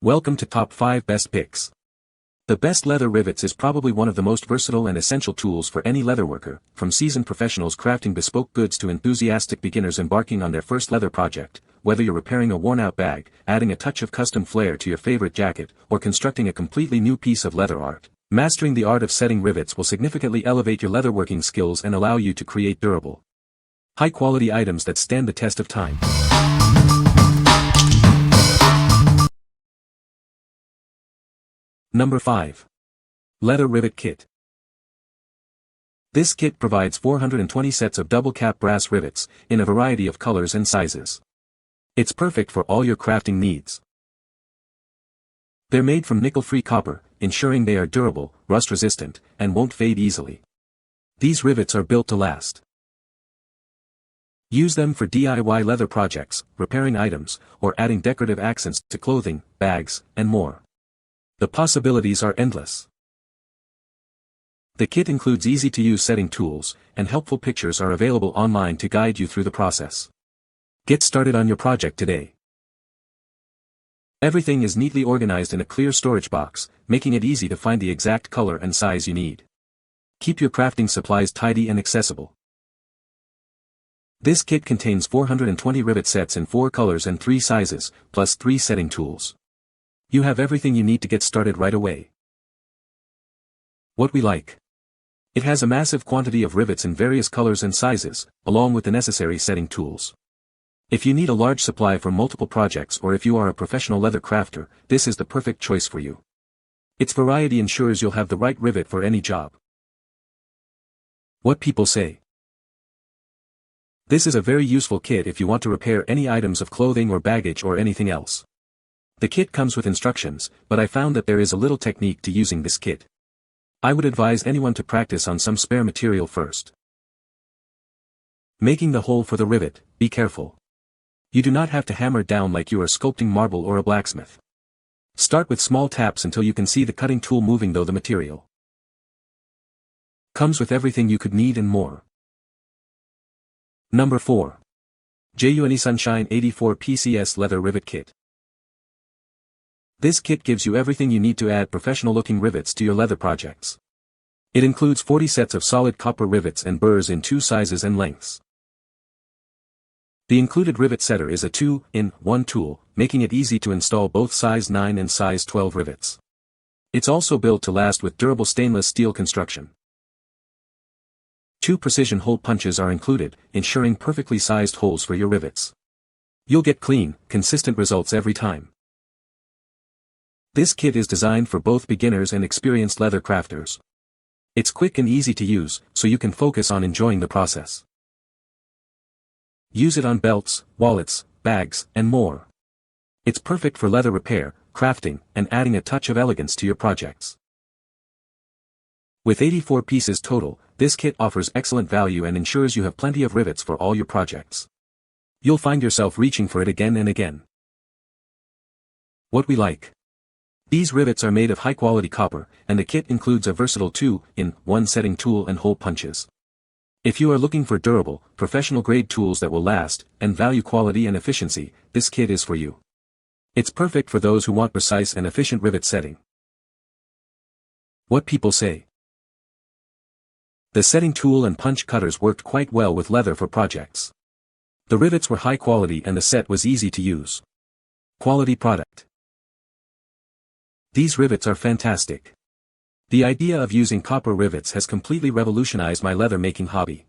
Welcome to Top 5 Best Picks. The best leather rivets is probably one of the most versatile and essential tools for any leatherworker, from seasoned professionals crafting bespoke goods to enthusiastic beginners embarking on their first leather project. Whether you're repairing a worn-out bag, adding a touch of custom flair to your favorite jacket, or constructing a completely new piece of leather art, mastering the art of setting rivets will significantly elevate your leatherworking skills and allow you to create durable, high-quality items that stand the test of time. Number 5. Leather Rivet Kit. This kit provides 420 sets of double-cap brass rivets, in a variety of colors and sizes. It's perfect for all your crafting needs. They're made from nickel-free copper, ensuring they are durable, rust-resistant, and won't fade easily. These rivets are built to last. Use them for DIY leather projects, repairing items, or adding decorative accents to clothing, bags, and more. The possibilities are endless. The kit includes easy-to-use setting tools, and helpful pictures are available online to guide you through the process. Get started on your project today. Everything is neatly organized in a clear storage box, making it easy to find the exact color and size you need. Keep your crafting supplies tidy and accessible. This kit contains 420 rivet sets in 4 colors and 3 sizes, plus 3 setting tools. You have everything you need to get started right away. What we like. It has a massive quantity of rivets in various colors and sizes, along with the necessary setting tools. If you need a large supply for multiple projects or if you are a professional leather crafter, this is the perfect choice for you. Its variety ensures you'll have the right rivet for any job. What people say. This is a very useful kit if you want to repair any items of clothing or baggage or anything else. The kit comes with instructions, but I found that there is a little technique to using this kit. I would advise anyone to practice on some spare material first. Making the hole for the rivet, be careful. You do not have to hammer down like you are sculpting marble or a blacksmith. Start with small taps until you can see the cutting tool moving through the material. Comes with everything you could need and more. Number 4. JUNESunShine 84 PCS Leather Rivet Kit. This kit gives you everything you need to add professional-looking rivets to your leather projects. It includes 40 sets of solid copper rivets and burrs in 2 sizes and lengths. The included rivet setter is a 2-in-1 tool, making it easy to install both size 9 and size 12 rivets. It's also built to last with durable stainless steel construction. 2 precision hole punches are included, ensuring perfectly sized holes for your rivets. You'll get clean, consistent results every time. This kit is designed for both beginners and experienced leather crafters. It's quick and easy to use, so you can focus on enjoying the process. Use it on belts, wallets, bags, and more. It's perfect for leather repair, crafting, and adding a touch of elegance to your projects. With 84 pieces total, this kit offers excellent value and ensures you have plenty of rivets for all your projects. You'll find yourself reaching for it again and again. What we like. These rivets are made of high-quality copper, and the kit includes a versatile 2-in-1 setting tool and hole punches. If you are looking for durable, professional-grade tools that will last, and value quality and efficiency, this kit is for you. It's perfect for those who want precise and efficient rivet setting. What people say. The setting tool and punch cutters worked quite well with leather for projects. The rivets were high quality and the set was easy to use. Quality product. These rivets are fantastic. The idea of using copper rivets has completely revolutionized my leather making hobby.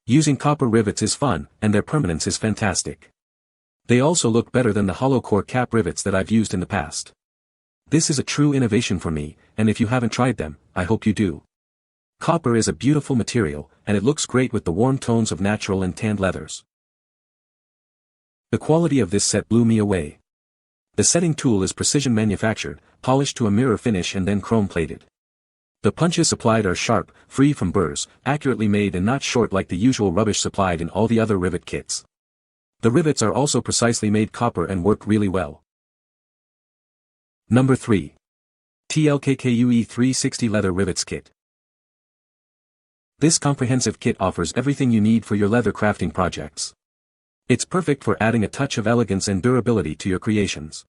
Using copper rivets is fun, and their permanence is fantastic. They also look better than the hollow core cap rivets that I've used in the past. This is a true innovation for me, and if you haven't tried them, I hope you do. Copper is a beautiful material, and it looks great with the warm tones of natural and tanned leathers. The quality of this set blew me away. The setting tool is precision manufactured, polished to a mirror finish and then chrome-plated. The punches supplied are sharp, free from burrs, accurately made and not short like the usual rubbish supplied in all the other rivet kits. The rivets are also precisely made copper and work really well. Number 3. TLKKUE 360 Leather Rivets Kit. This comprehensive kit offers everything you need for your leather crafting projects. It's perfect for adding a touch of elegance and durability to your creations.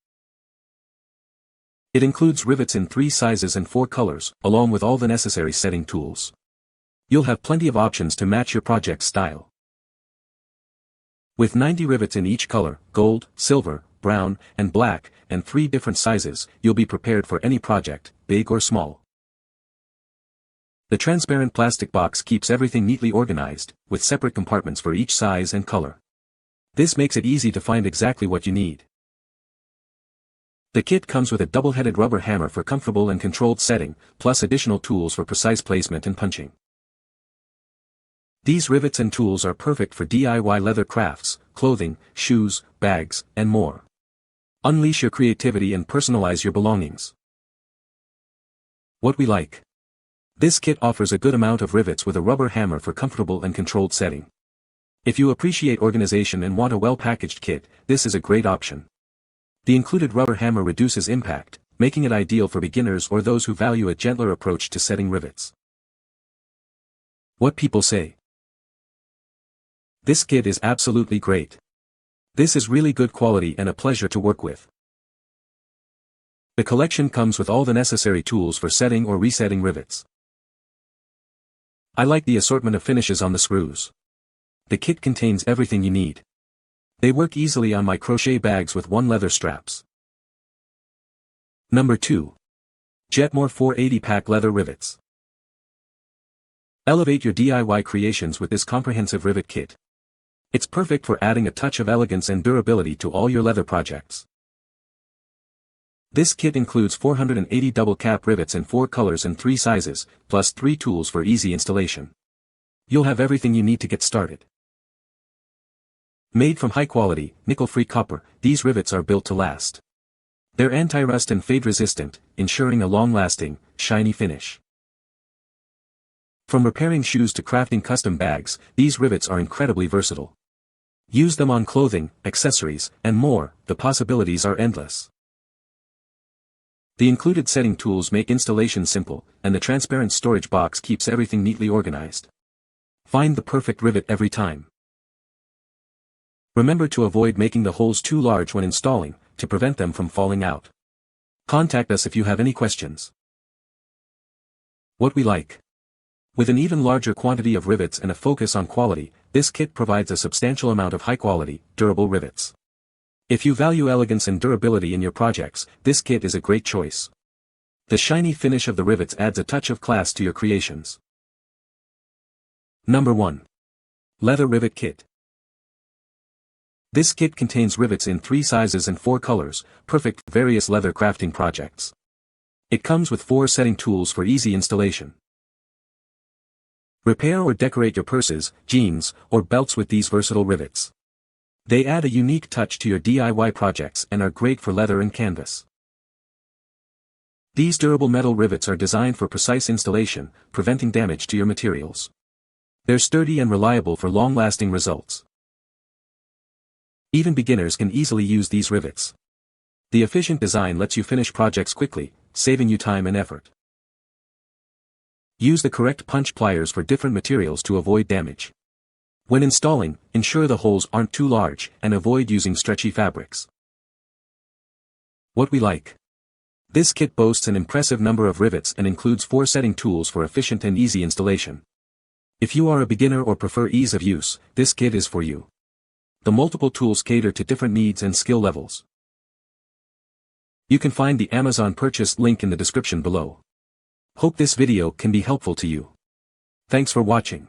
It includes rivets in 3 sizes and 4 colors, along with all the necessary setting tools. You'll have plenty of options to match your project's style. With 90 rivets in each color, gold, silver, brown, and black, and 3 different sizes, you'll be prepared for any project, big or small. The transparent plastic box keeps everything neatly organized, with separate compartments for each size and color. This makes it easy to find exactly what you need. The kit comes with a double-headed rubber hammer for comfortable and controlled setting, plus additional tools for precise placement and punching. These rivets and tools are perfect for DIY leather crafts, clothing, shoes, bags, and more. Unleash your creativity and personalize your belongings. What we like. This kit offers a good amount of rivets with a rubber hammer for comfortable and controlled setting. If you appreciate organization and want a well-packaged kit, this is a great option. The included rubber hammer reduces impact, making it ideal for beginners or those who value a gentler approach to setting rivets. What people say. This kit is absolutely great. This is really good quality and a pleasure to work with. The collection comes with all the necessary tools for setting or resetting rivets. I like the assortment of finishes on the screws. The kit contains everything you need. They work easily on my crochet bags with 1 leather straps. Number 2. Jetmore 480-pack leather rivets. Elevate your DIY creations with this comprehensive rivet kit. It's perfect for adding a touch of elegance and durability to all your leather projects. This kit includes 480 double cap rivets in 4 colors and 3 sizes, plus 3 tools for easy installation. You'll have everything you need to get started. Made from high-quality, nickel-free copper, these rivets are built to last. They're anti-rust and fade-resistant, ensuring a long-lasting, shiny finish. From repairing shoes to crafting custom bags, these rivets are incredibly versatile. Use them on clothing, accessories, and more, the possibilities are endless. The included setting tools make installation simple, and the transparent storage box keeps everything neatly organized. Find the perfect rivet every time. Remember to avoid making the holes too large when installing, to prevent them from falling out. Contact us if you have any questions. What we like. With an even larger quantity of rivets and a focus on quality, this kit provides a substantial amount of high-quality, durable rivets. If you value elegance and durability in your projects, this kit is a great choice. The shiny finish of the rivets adds a touch of class to your creations. Number 1. Leather Rivet Kit. This kit contains rivets in 3 sizes and 4 colors, perfect for various leather crafting projects. It comes with 4 setting tools for easy installation. Repair or decorate your purses, jeans, or belts with these versatile rivets. They add a unique touch to your DIY projects and are great for leather and canvas. These durable metal rivets are designed for precise installation, preventing damage to your materials. They're sturdy and reliable for long-lasting results. Even beginners can easily use these rivets. The efficient design lets you finish projects quickly, saving you time and effort. Use the correct punch pliers for different materials to avoid damage. When installing, ensure the holes aren't too large, and avoid using stretchy fabrics. What we like. This kit boasts an impressive number of rivets and includes 4 setting tools for efficient and easy installation. If you are a beginner or prefer ease of use, this kit is for you. The multiple tools cater to different needs and skill levels. You can find the Amazon purchase link in the description below. Hope this video can be helpful to you. Thanks for watching.